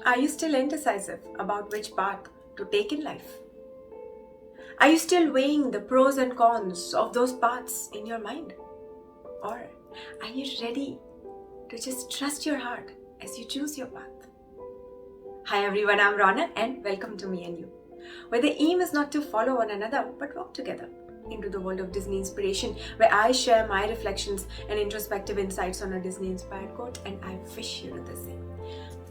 Are you still indecisive about which path to take in life? Are you still weighing the pros and cons of those paths in your mind? Or are you ready to just trust your heart as you choose your path? Hi everyone, I'm Rana and welcome to Me and You, where the aim is not to follow one another but walk together into the world of Disney inspiration, where I share my reflections and introspective insights on a Disney inspired quote, and I wish you do the same.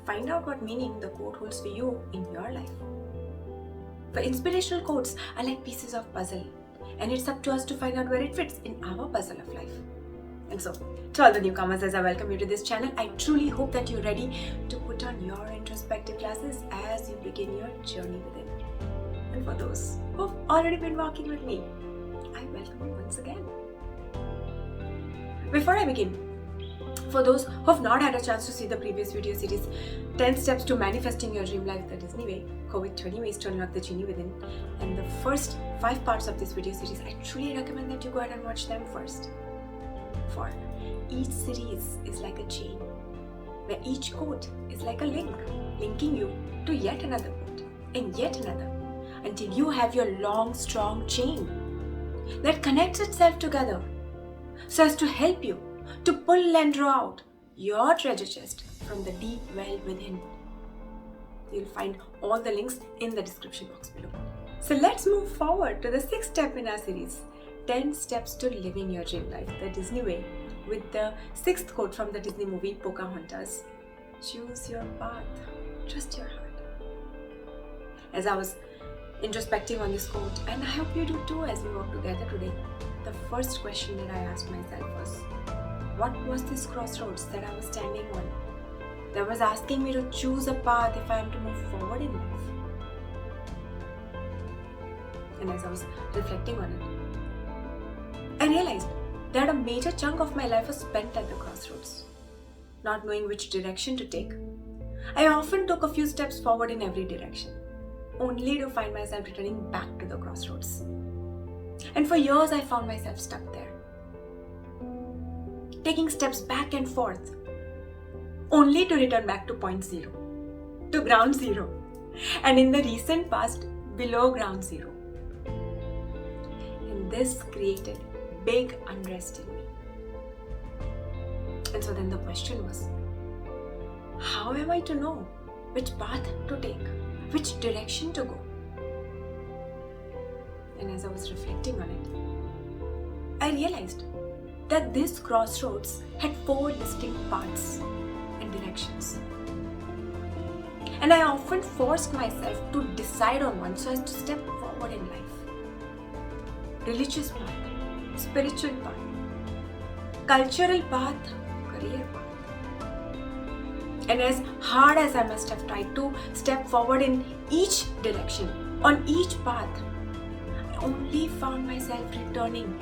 Find out what meaning the quote holds for you in your life. For inspirational quotes are like pieces of puzzle, and it's up to us to find out where it fits in our puzzle of life. And so, to all the newcomers, as I welcome you to this channel, I truly hope that you're ready to put on your introspective glasses as you begin your journey within. And for those who've already been walking with me, I welcome you once again. Before I begin, for those who have not had a chance to see the previous video series, 10 Steps to Manifesting Your Dream Life the Disney Way, COVID 20 Ways to Unlock the Genie Within, and the first 5 parts of this video series, I truly recommend that you go ahead and watch them first. For each series is like a chain, where each quote is like a link, linking you to yet another quote and yet another, until you have your long, strong chain that connects itself together so as to help you to pull and draw out your treasure chest from the deep well within. You'll find all the links in the description box below. So let's move forward to the 6th step in our series, 10 Steps to Living Your Dream Life the Disney Way, with the 6th quote from the Disney movie Pocahontas. Choose your path, trust your heart. As I was introspecting on this quote, and I hope you do too as we walk together today, the first question that I asked myself was, what was this crossroads that I was standing on that was asking me to choose a path if I am to move forward in life? And as I was reflecting on it, I realized that a major chunk of my life was spent at the crossroads. Not knowing which direction to take, I often took a few steps forward in every direction, only to find myself returning back to the crossroads. And for years I found myself stuck there, taking steps back and forth, only to return back to point zero, to ground zero, and in the recent past, below ground zero. And this created big unrest in me. And so then the question was, how am I to know which path to take, which direction to go? And as I was reflecting on it, I realized that this crossroads had 4 distinct paths and directions. And I often forced myself to decide on one so as to step forward in life. Religious path, spiritual path, cultural path, career path. And as hard as I must have tried to step forward in each direction, on each path, I only found myself returning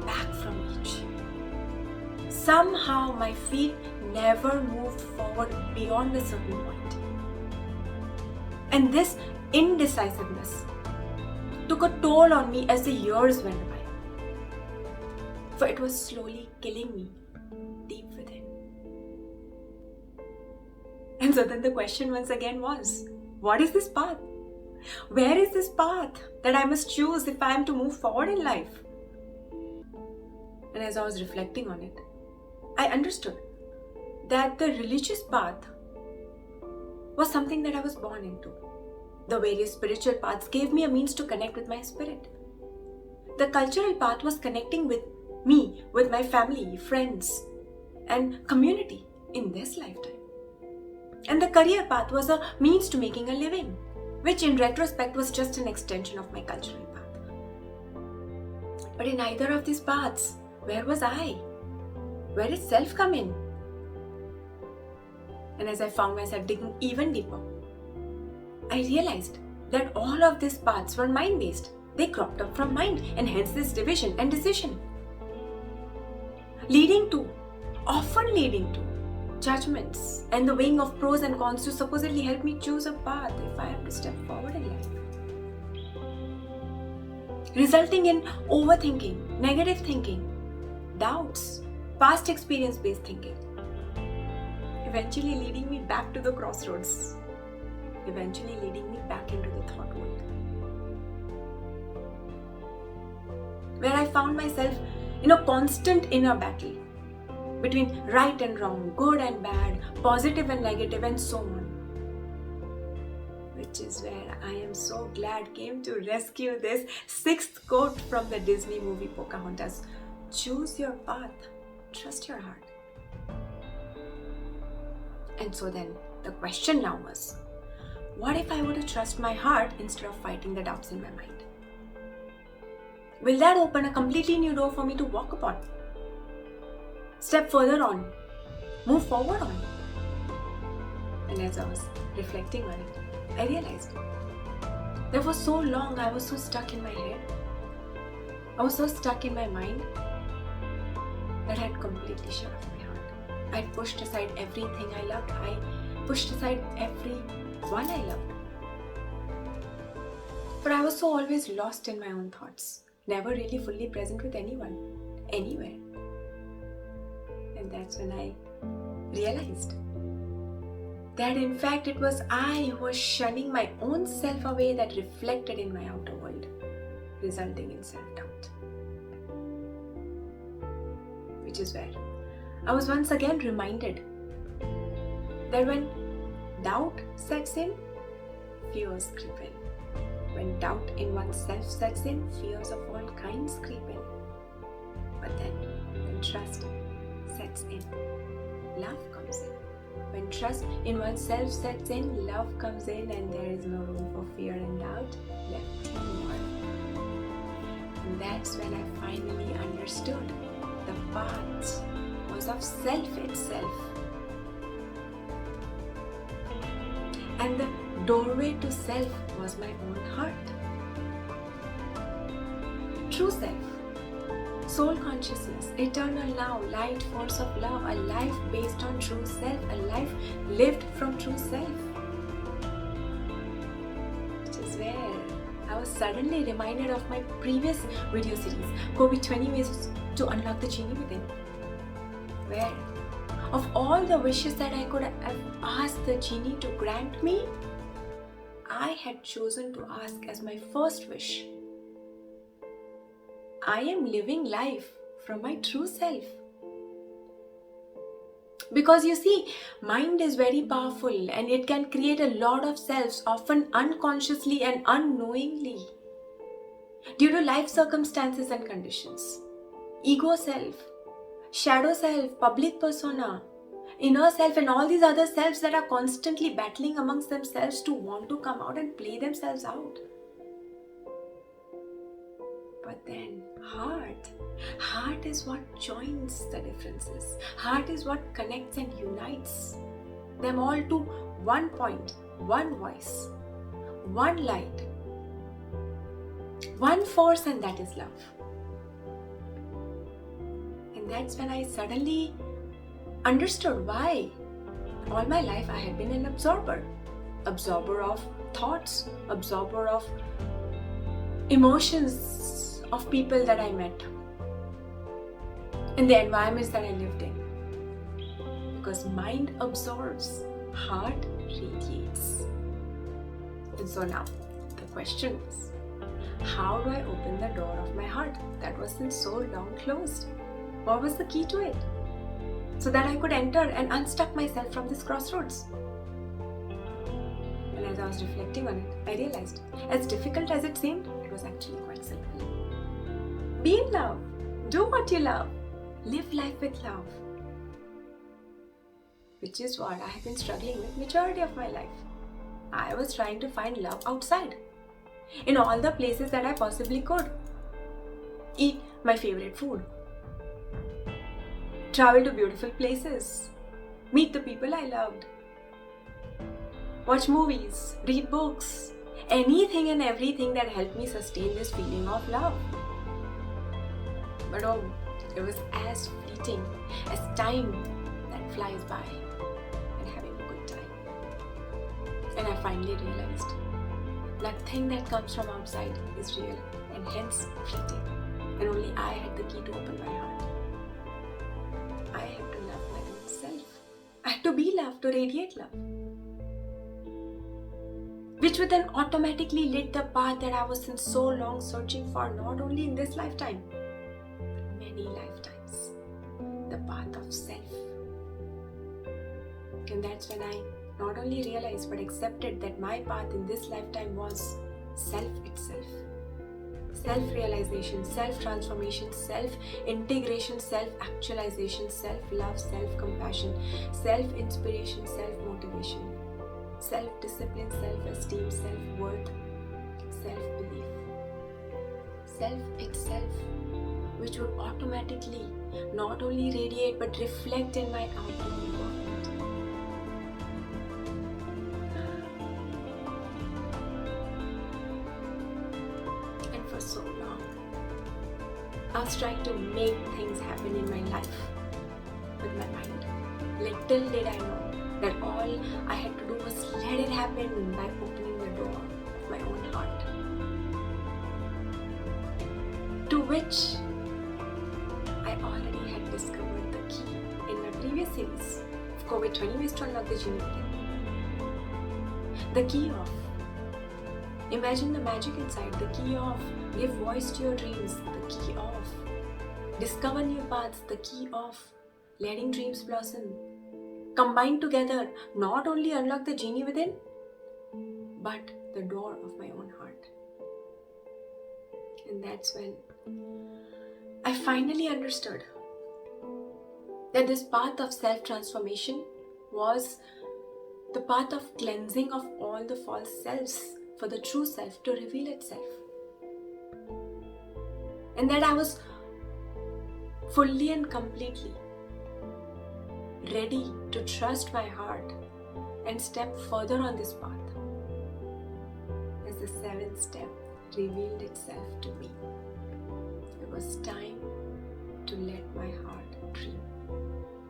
back from each. Somehow my feet never moved forward beyond a certain point. And this indecisiveness took a toll on me as the years went by, for it was slowly killing me deep within. And so then the question once again was, what is this path? Where is this path that I must choose if I am to move forward in life? And as I was reflecting on it, I understood that the religious path was something that I was born into. The various spiritual paths gave me a means to connect with my spirit. The cultural path was connecting with me, with my family, friends, and community in this lifetime. And the career path was a means to making a living, which in retrospect was just an extension of my cultural path. But in either of these paths, where was I? Where did self come in? And as I found myself digging even deeper, I realized that all of these paths were mind-based. They cropped up from mind, and hence this division and decision. Often leading to, judgments and the weighing of pros and cons to supposedly help me choose a path if I am to step forward in life. Resulting in overthinking, negative thinking, doubts, past experience-based thinking, eventually leading me back to the crossroads eventually leading me back into the thought world, where I found myself in a constant inner battle between right and wrong, good and bad, positive and negative, and so on. Which is where I am so glad came to rescue this sixth quote from the Disney movie Pocahontas. Choose your path, trust your heart. And so then the question now was, what if I were to trust my heart instead of fighting the doubts in my mind? Will that open a completely new door for me to walk upon? Step further on, move forward on. And as I was reflecting on it, I realized that for so long I was so stuck in my head, I was so stuck in my mind that I had completely shut off my heart. I pushed aside everything I loved. I pushed aside everyone I loved. But I was so always lost in my own thoughts, never really fully present with anyone, anywhere. And that's when I realized that in fact it was I who was shunning my own self away that reflected in my outer world, resulting in self-doubt. Which is where I was once again reminded that when doubt sets in, fears creep in. When doubt in oneself sets in, fears of all kinds creep in. But then when trust sets in, love comes in. When trust in oneself sets in, love comes in, and there is no room for fear and doubt left anymore. And that's when I finally understood the path was of self itself. And the doorway to self was my own heart. True self, soul consciousness, eternal now, light, force of love, a life based on true self, a life lived from true self. Which is where I was suddenly reminded of my previous video series, COVID 20 Ways to Unlock the Genie Within, where of all the wishes that I could have asked the genie to grant me, I had chosen to ask as my first wish, I am living life from my true self. Because you see, mind is very powerful and it can create a lot of selves, often unconsciously and unknowingly, due to life circumstances and conditions. Ego self, shadow self, public persona, inner self, and all these other selves that are constantly battling amongst themselves to want to come out and play themselves out. But then heart is what joins the differences. Heart is what connects and unites them all to one point, one voice, one light, one force, and that is love. And that's when I suddenly understood why all my life I had been an absorber of thoughts, absorber of emotions of people that I met, in the environments that I lived in. Because mind absorbs, heart radiates. And so now the question was, how do I open the door of my heart that was since so long closed? What was the key to it? So that I could enter and unstuck myself from this crossroads. And as I was reflecting on it, I realized, as difficult as it seemed, it was actually quite simple. Be in love. Do what you love. Live life with love. Which is what I have been struggling with majority of my life. I was trying to find love outside, in all the places that I possibly could. Eat my favorite food. Travel to beautiful places. Meet the people I loved. Watch movies. Read books. Anything and everything that helped me sustain this feeling of love. But oh, it was as fleeting as time that flies by and having a good time. And I finally realized nothing that comes from outside is real and hence fleeting. And only I had the key to open my heart. I had to love my own self. I had to be loved, to radiate love. which would then automatically lead the path that I was since so long searching for, not only in this lifetime, but many lifetimes. The path of self. And that's when I not only realized but accepted that my path in this lifetime was self itself. Self-realization, self-transformation, self-integration, self-actualization, self-love, self-compassion, self-inspiration, self-motivation, self-discipline, self-esteem, self-worth, self-belief. Self itself, which would automatically not only radiate but reflect in my outer environment. And for so long, I was trying to make things happen in my life with my mind. Little did I know that all I had to do was let it happen by opening the door of my own heart, to which I already had discovered the key in my previous series of COVID 20 ways to unlock the genie within. The key of imagine the magic inside, the key of give voice to your dreams, the key of discover new paths, the key of letting dreams blossom. Combined together, not only unlock the genie within, but the door of my own heart. And that's when I finally understood that this path of self-transformation was the path of cleansing of all the false selves for the true self to reveal itself. And that I was fully and completely ready to trust my heart and step further on this path as the seventh step revealed itself to me. It was time to let my heart dream,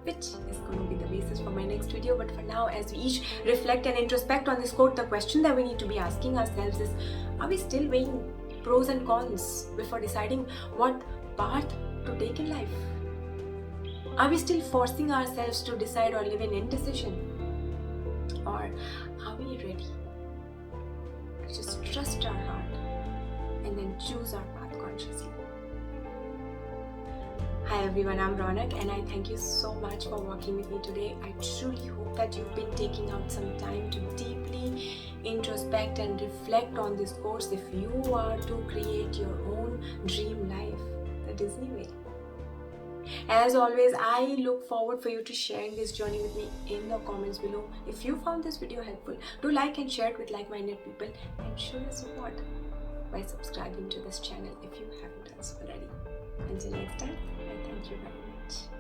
which is going to be the basis for my next video. But for now, as we each reflect and introspect on this quote, the question that we need to be asking ourselves is, are we still weighing pros and cons before deciding what path to take in life? Are we still forcing ourselves to decide or live in indecision? Or are we ready to just trust our heart and then choose our path consciously? Hi everyone, I'm Ronak and I thank you so much for walking with me today. I truly hope that you've been taking out some time to deeply introspect and reflect on this course if you are to create your own dream life, the Disney way. As always, I look forward for you to sharing this journey with me in the comments below. If you found this video helpful, do like and share it with like-minded people and show your support by subscribing to this channel if you haven't done so already. Until next time, I thank you very much.